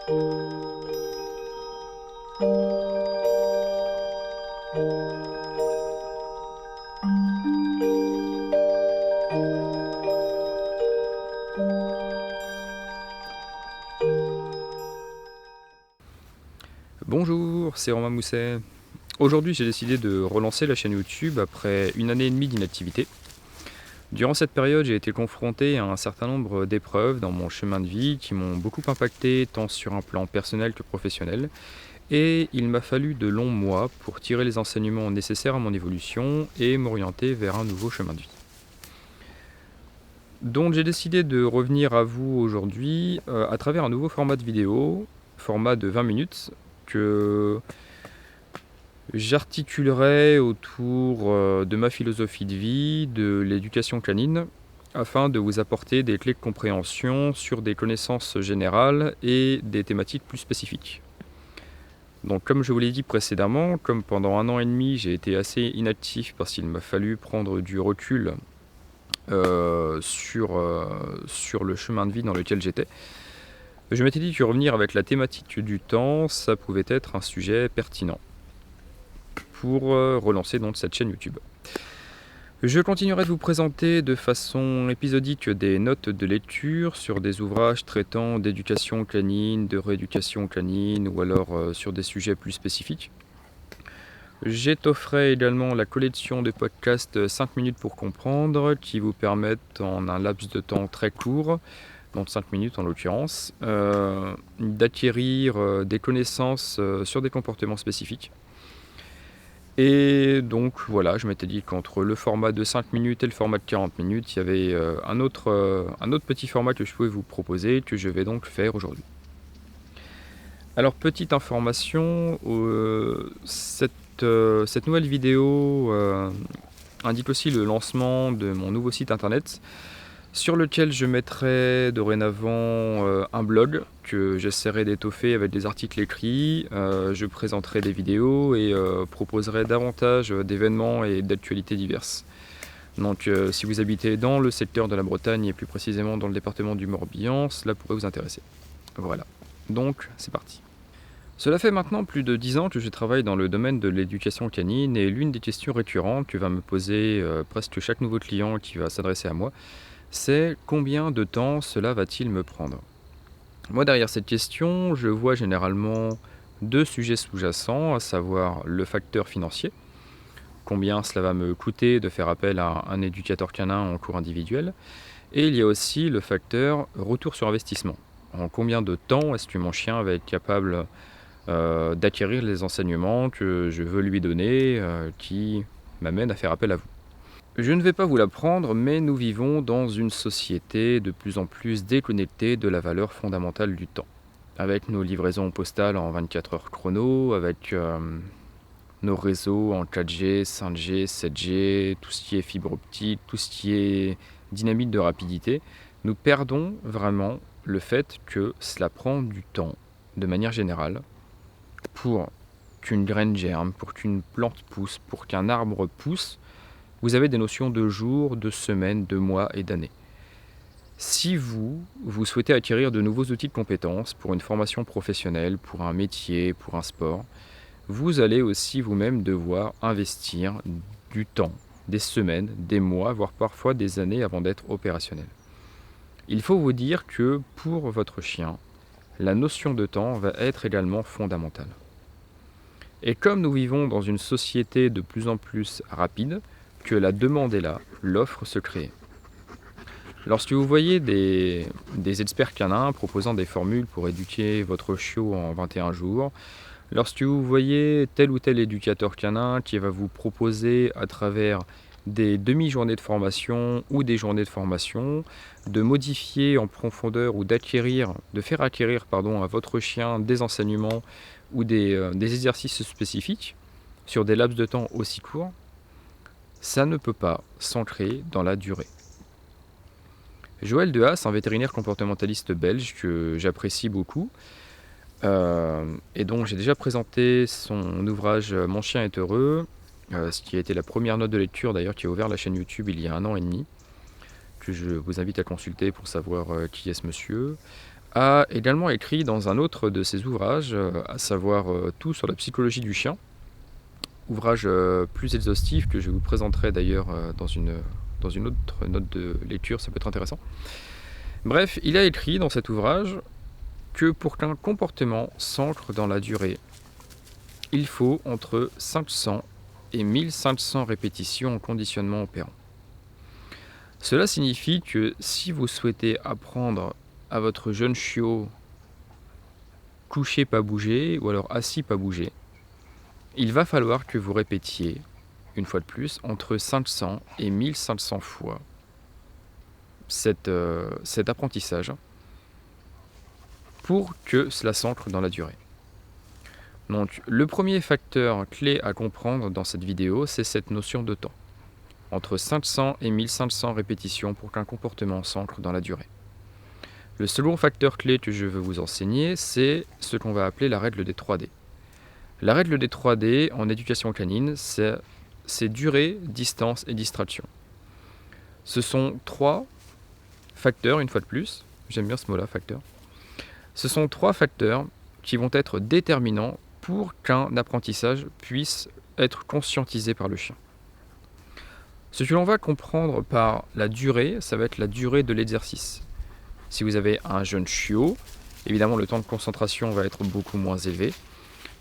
Bonjour, c'est Romain Mousset. Aujourd'hui, j'ai décidé de relancer la chaîne YouTube après 1 année et demie d'inactivité. Durant cette période, j'ai été confronté à un certain nombre d'épreuves dans mon chemin de vie qui m'ont beaucoup impacté tant sur un plan personnel que professionnel. Et il m'a fallu de longs mois pour tirer les enseignements nécessaires à mon évolution et m'orienter vers un nouveau chemin de vie. Donc j'ai décidé de revenir à vous aujourd'hui à travers un nouveau format de vidéo, format de 20 minutes, que j'articulerai autour de ma philosophie de vie, de l'éducation canine, afin de vous apporter des clés de compréhension sur des connaissances générales et des thématiques plus spécifiques. Donc comme je vous l'ai dit précédemment, comme pendant 1 an et demi j'ai été assez inactif parce qu'il m'a fallu prendre du recul sur le chemin de vie dans lequel j'étais, je m'étais dit que revenir avec la thématique du temps, ça pouvait être un sujet pertinent pour relancer donc cette chaîne YouTube. Je continuerai de vous présenter de façon épisodique des notes de lecture sur des ouvrages traitant d'éducation canine, de rééducation canine ou alors sur des sujets plus spécifiques. J'étofferai également la collection de podcasts 5 minutes pour comprendre qui vous permettent en un laps de temps très court, donc 5 minutes en l'occurrence, d'acquérir des connaissances sur des comportements spécifiques. Et donc voilà, je m'étais dit qu'entre le format de 5 minutes et le format de 40 minutes, il y avait un autre petit format que je pouvais vous proposer, que je vais donc faire aujourd'hui. Alors petite information, cette nouvelle vidéo indique aussi le lancement de mon nouveau site internet, sur lequel je mettrai dorénavant un blog que j'essaierai d'étoffer avec des articles écrits. Je présenterai des vidéos et proposerai davantage d'événements et d'actualités diverses. Donc si vous habitez dans le secteur de la Bretagne et plus précisément dans le département du Morbihan, cela pourrait vous intéresser. Voilà, donc c'est parti. Cela fait maintenant plus de 10 ans que je travaille dans le domaine de l'éducation canine et l'une des questions récurrentes que va me poser presque chaque nouveau client qui va s'adresser à moi, c'est combien de temps cela va-t-il me prendre? Moi, derrière cette question, je vois généralement 2 sujets sous-jacents, à savoir le facteur financier, combien cela va me coûter de faire appel à un éducateur canin en cours individuel, et il y a aussi le facteur retour sur investissement. En combien de temps est-ce que mon chien va être capable d'acquérir les enseignements que je veux lui donner, qui m'amènent à faire appel à vous. Je ne vais pas vous l'apprendre, mais nous vivons dans une société de plus en plus déconnectée de la valeur fondamentale du temps. Avec nos livraisons postales en 24 heures chrono, avec nos réseaux en 4G, 5G, 7G, tout ce qui est fibre optique, tout ce qui est dynamique de rapidité, nous perdons vraiment le fait que cela prend du temps, de manière générale, pour qu'une graine germe, pour qu'une plante pousse, pour qu'un arbre pousse. Vous avez des notions de jours, de semaines, de mois et d'années. Si vous souhaitez acquérir de nouveaux outils de compétences pour une formation professionnelle, pour un métier, pour un sport, vous allez aussi vous-même devoir investir du temps, des semaines, des mois, voire parfois des années avant d'être opérationnel. Il faut vous dire que pour votre chien, la notion de temps va être également fondamentale. Et comme nous vivons dans une société de plus en plus rapide, que la demande est là, l'offre se crée. Lorsque vous voyez des experts canins proposant des formules pour éduquer votre chiot en 21 jours, lorsque vous voyez tel ou tel éducateur canin qui va vous proposer à travers des demi-journées de formation ou des journées de formation, de modifier en profondeur ou de faire acquérir à votre chien des enseignements ou des exercices spécifiques sur des laps de temps aussi courts, ça ne peut pas s'ancrer dans la durée. Joël Dehaas, un vétérinaire comportementaliste belge que j'apprécie beaucoup, et dont j'ai déjà présenté son ouvrage « Mon chien est heureux », ce qui a été la première note de lecture d'ailleurs qui a ouvert la chaîne YouTube il y a 1 an et demi, que je vous invite à consulter pour savoir qui est ce monsieur, a également écrit dans un autre de ses ouvrages, à savoir Tout sur la psychologie du chien, ouvrage plus exhaustif que je vous présenterai d'ailleurs dans une autre note de lecture, ça peut être intéressant. Bref, il a écrit dans cet ouvrage que pour qu'un comportement s'ancre dans la durée, il faut entre 500 et 1500 répétitions en conditionnement opérant. Cela signifie que si vous souhaitez apprendre à votre jeune chiot couché pas bouger ou alors assis pas bouger, il va falloir que vous répétiez, une fois de plus, entre 500 et 1500 fois cet apprentissage pour que cela s'ancre dans la durée. Donc le premier facteur clé à comprendre dans cette vidéo, c'est cette notion de temps. Entre 500 et 1500 répétitions pour qu'un comportement s'ancre dans la durée. Le second facteur clé que je veux vous enseigner, c'est ce qu'on va appeler la règle des 3D. La règle des 3D en éducation canine, c'est durée, distance et distraction. Ce sont 3 facteurs, une fois de plus, j'aime bien ce mot-là, facteur. Ce sont 3 facteurs qui vont être déterminants pour qu'un apprentissage puisse être conscientisé par le chien. Ce que l'on va comprendre par la durée, ça va être la durée de l'exercice. Si vous avez un jeune chiot, évidemment le temps de concentration va être beaucoup moins élevé.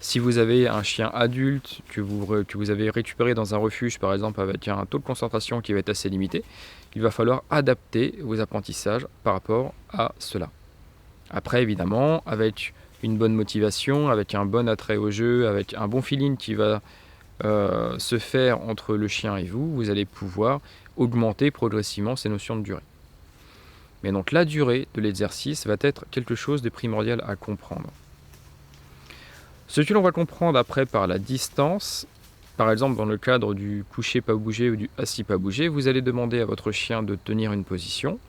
Si vous avez un chien adulte que vous avez récupéré dans un refuge, par exemple, avec un taux de concentration qui va être assez limité, il va falloir adapter vos apprentissages par rapport à cela. Après, évidemment, avec une bonne motivation, avec un bon attrait au jeu, avec un bon feeling qui va se faire entre le chien et vous, vous allez pouvoir augmenter progressivement ces notions de durée. Mais donc la durée de l'exercice va être quelque chose de primordial à comprendre. Ce que l'on va comprendre après par la distance, par exemple dans le cadre du couché pas bouger ou du assis pas bouger, vous allez demander à votre chien de tenir une position.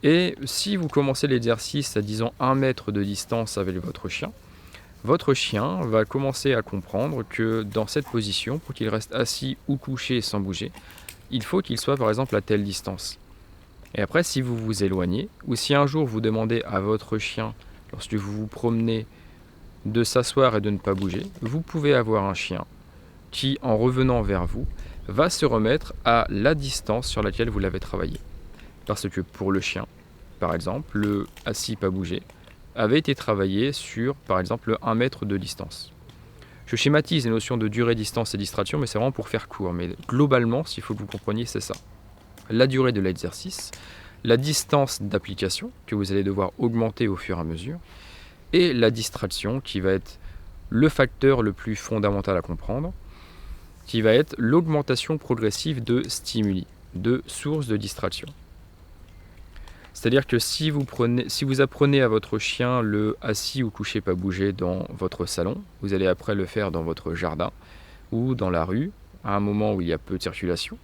Et si vous commencez l'exercice à disons 1 mètre de distance avec votre chien va commencer à comprendre que dans cette position, pour qu'il reste assis ou couché sans bouger, il faut qu'il soit par exemple à telle distance. Et après, si vous vous éloignez, ou si un jour vous demandez à votre chien, lorsque vous vous promenez, de s'asseoir et de ne pas bouger, vous pouvez avoir un chien qui, en revenant vers vous, va se remettre à la distance sur laquelle vous l'avez travaillé. Parce que pour le chien, par exemple, le assis pas bouger avait été travaillé sur, par exemple, le 1 mètre de distance. Je schématise les notions de durée, distance et distraction, mais c'est vraiment pour faire court. Mais globalement, s'il faut que vous compreniez, c'est ça. La durée de l'exercice, la distance d'application, que vous allez devoir augmenter au fur et à mesure, et la distraction, qui va être le facteur le plus fondamental à comprendre, qui va être l'augmentation progressive de stimuli, de sources de distraction. C'est-à-dire que si vous apprenez à votre chien le assis ou couché pas bouger dans votre salon, vous allez après le faire dans votre jardin ou dans la rue, à un moment où il y a peu de circulation,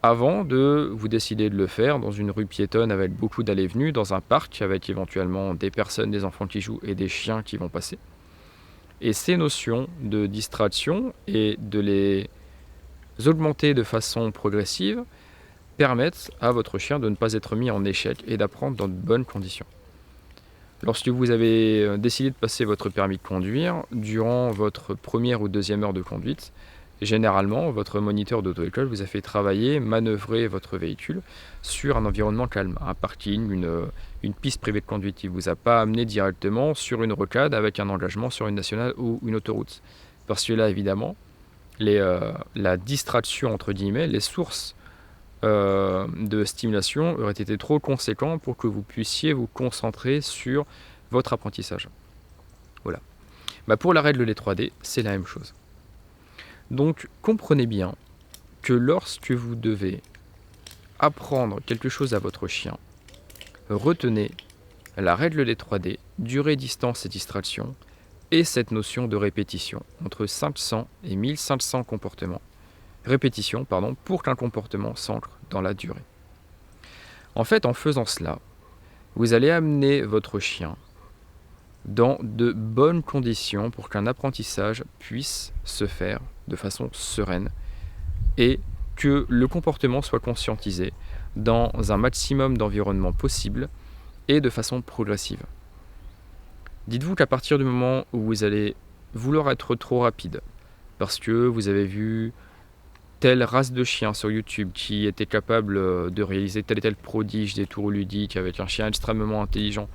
avant de vous décider de le faire dans une rue piétonne avec beaucoup d'allées et venues, dans un parc avec éventuellement des personnes, des enfants qui jouent et des chiens qui vont passer. Et ces notions de distraction et de les augmenter de façon progressive permettent à votre chien de ne pas être mis en échec et d'apprendre dans de bonnes conditions. Lorsque vous avez décidé de passer votre permis de conduire, durant votre première ou deuxième heure de conduite, généralement, votre moniteur d'auto-école vous a fait travailler, manœuvrer votre véhicule sur un environnement calme, un parking, une piste privée de conduite. Il ne vous a pas amené directement sur une rocade avec un engagement sur une nationale ou une autoroute. Parce que là, évidemment, la distraction, entre guillemets, les sources de stimulation auraient été trop conséquentes pour que vous puissiez vous concentrer sur votre apprentissage. Voilà. Pour la règle des 3D, c'est la même chose. Donc, comprenez bien que lorsque vous devez apprendre quelque chose à votre chien, retenez la règle des 3D, durée, distance et distraction, et cette notion de répétition, entre 500 et 1500 répétitions, pour qu'un comportement s'ancre dans la durée. En fait, en faisant cela, vous allez amener votre chien dans de bonnes conditions pour qu'un apprentissage puisse se faire de façon sereine et que le comportement soit conscientisé dans un maximum d'environnements possibles et de façon progressive. Dites-vous qu'à partir du moment où vous allez vouloir être trop rapide, parce que vous avez vu telle race de chien sur YouTube qui était capable de réaliser tel et tel prodige des tours ludiques avec un chien extrêmement intelligent,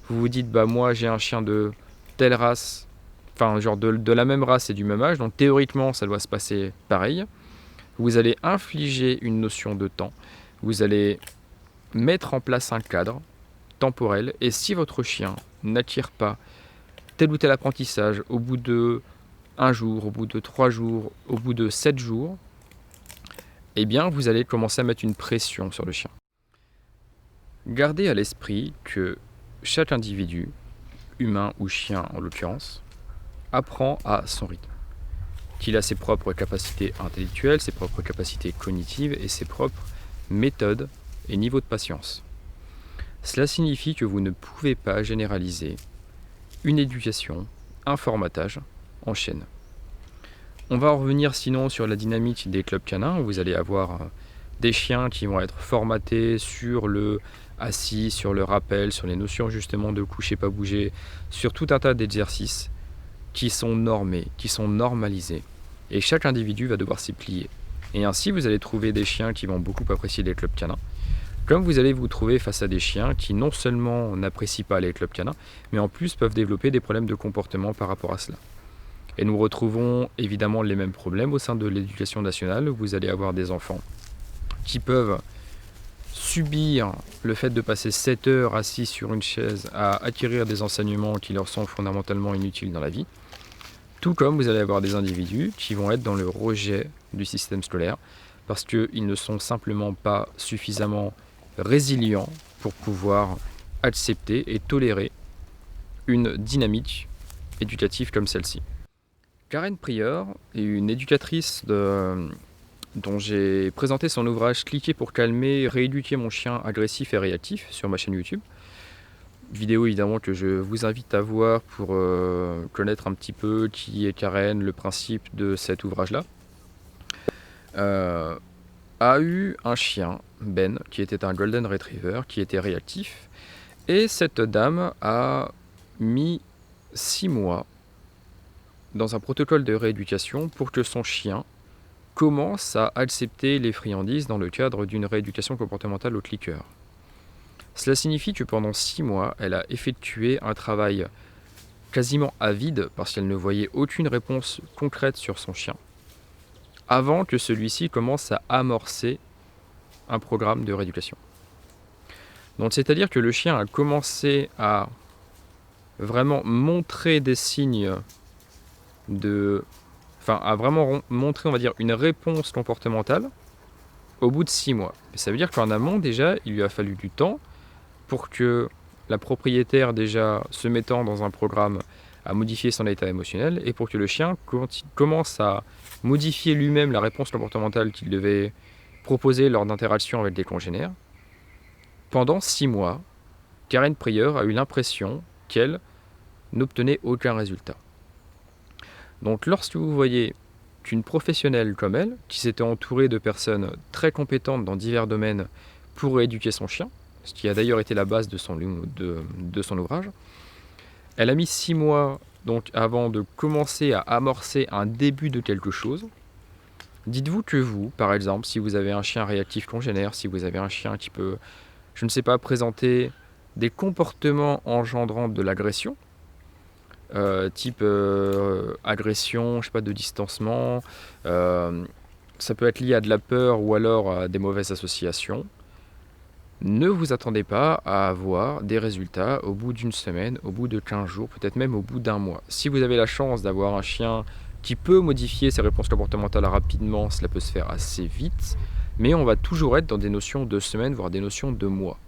vous vous dites, bah moi j'ai un chien de telle race, enfin genre de la même race et du même âge, donc théoriquement ça doit se passer pareil. Vous allez infliger une notion de temps, vous allez mettre en place un cadre temporel, et si votre chien n'acquiert pas tel ou tel apprentissage au bout de 1 jour, au bout de 3 jours, au bout de 7 jours, eh bien vous allez commencer à mettre une pression sur le chien. Gardez à l'esprit que chaque individu, humain ou chien en l'occurrence, apprend à son rythme. Qu'il a ses propres capacités intellectuelles, ses propres capacités cognitives et ses propres méthodes et niveaux de patience. Cela signifie que vous ne pouvez pas généraliser une éducation, un formatage en chaîne. On va en revenir sinon sur la dynamique des clubs canins, où vous allez avoir des chiens qui vont être formatés sur le assis, sur le rappel, sur les notions justement de coucher pas bouger, sur tout un tas d'exercices qui sont normés, qui sont normalisés. Et chaque individu va devoir s'y plier. Et ainsi, vous allez trouver des chiens qui vont beaucoup apprécier les clubs canins, comme vous allez vous trouver face à des chiens qui non seulement n'apprécient pas les clubs canins, mais en plus peuvent développer des problèmes de comportement par rapport à cela. Et nous retrouvons évidemment les mêmes problèmes au sein de l'éducation nationale, où vous allez avoir des enfants qui peuvent subir le fait de passer 7 heures assis sur une chaise à acquérir des enseignements qui leur sont fondamentalement inutiles dans la vie. Tout comme vous allez avoir des individus qui vont être dans le rejet du système scolaire parce qu'ils ne sont simplement pas suffisamment résilients pour pouvoir accepter et tolérer une dynamique éducative comme celle-ci. Karen Prieur est une éducatrice dont j'ai présenté son ouvrage « Cliquer pour calmer, rééduquer mon chien agressif et réactif » sur ma chaîne YouTube. Vidéo évidemment que je vous invite à voir pour connaître un petit peu qui est Karen, le principe de cet ouvrage-là. A eu un chien, Ben, qui était un Golden Retriever, qui était réactif. Et cette dame a mis 6 mois dans un protocole de rééducation pour que son chien commence à accepter les friandises dans le cadre d'une rééducation comportementale au clicker. Cela signifie que pendant 6 mois, elle a effectué un travail quasiment à vide parce qu'elle ne voyait aucune réponse concrète sur son chien, avant que celui-ci commence à amorcer un programme de rééducation. Donc c'est-à-dire que le chien a commencé à vraiment montrer des signes à vraiment montrer, on va dire, une réponse comportementale au bout de 6 mois. Et ça veut dire qu'en amont, déjà, il lui a fallu du temps pour que la propriétaire, déjà se mettant dans un programme, à modifier son état émotionnel, et pour que le chien commence à modifier lui-même la réponse comportementale qu'il devait proposer lors d'interactions avec des congénères. Pendant 6 mois, Karen Prieur a eu l'impression qu'elle n'obtenait aucun résultat. Donc lorsque vous voyez qu'une professionnelle comme elle, qui s'était entourée de personnes très compétentes dans divers domaines pour éduquer son chien, ce qui a d'ailleurs été la base de son ouvrage, elle a mis 6 mois donc avant de commencer à amorcer un début de quelque chose. Dites-vous que vous, par exemple, si vous avez un chien réactif congénère, si vous avez un chien qui peut, je ne sais pas, présenter des comportements engendrant de l'agression, type agression, je sais pas, de distancement, ça peut être lié à de la peur ou alors à des mauvaises associations. Ne vous attendez pas à avoir des résultats au bout d'une semaine, au bout de 15 jours, peut-être même au bout d'un mois. Si vous avez la chance d'avoir un chien qui peut modifier ses réponses comportementales rapidement, cela peut se faire assez vite, mais on va toujours être dans des notions de semaines, voire des notions de mois.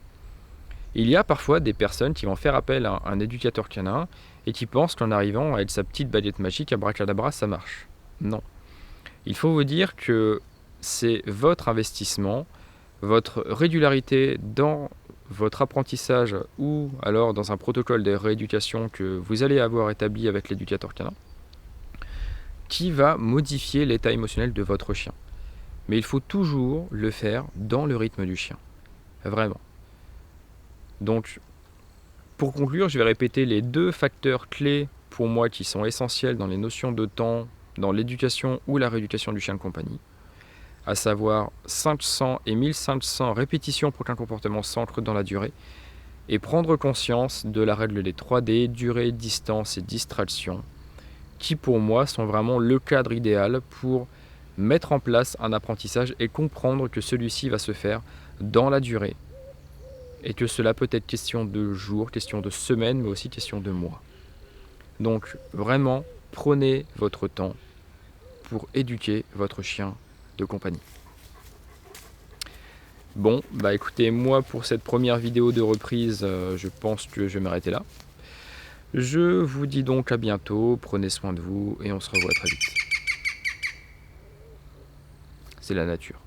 Il y a parfois des personnes qui vont faire appel à un éducateur canin et qui pensent qu'en arrivant avec sa petite baguette magique, abracadabra, ça marche. Non. Il faut vous dire que c'est votre investissement, votre régularité dans votre apprentissage ou alors dans un protocole de rééducation que vous allez avoir établi avec l'éducateur canin qui va modifier l'état émotionnel de votre chien. Mais il faut toujours le faire dans le rythme du chien. Vraiment. Donc, Pour conclure, je vais répéter les 2 facteurs clés pour moi qui sont essentiels dans les notions de temps, dans l'éducation ou la rééducation du chien de compagnie, à savoir 500 et 1500 répétitions pour qu'un comportement s'ancre dans la durée, et prendre conscience de la règle des 3D, durée, distance et distraction, qui pour moi sont vraiment le cadre idéal pour mettre en place un apprentissage et comprendre que celui-ci va se faire dans la durée, et que cela peut être question de jours, question de semaines, mais aussi question de mois. Donc vraiment, prenez votre temps pour éduquer votre chien de compagnie. Bon, bah écoutez, moi pour cette première vidéo de reprise, je pense que je vais m'arrêter là. Je vous dis donc à bientôt, prenez soin de vous et on se revoit très vite. C'est la nature.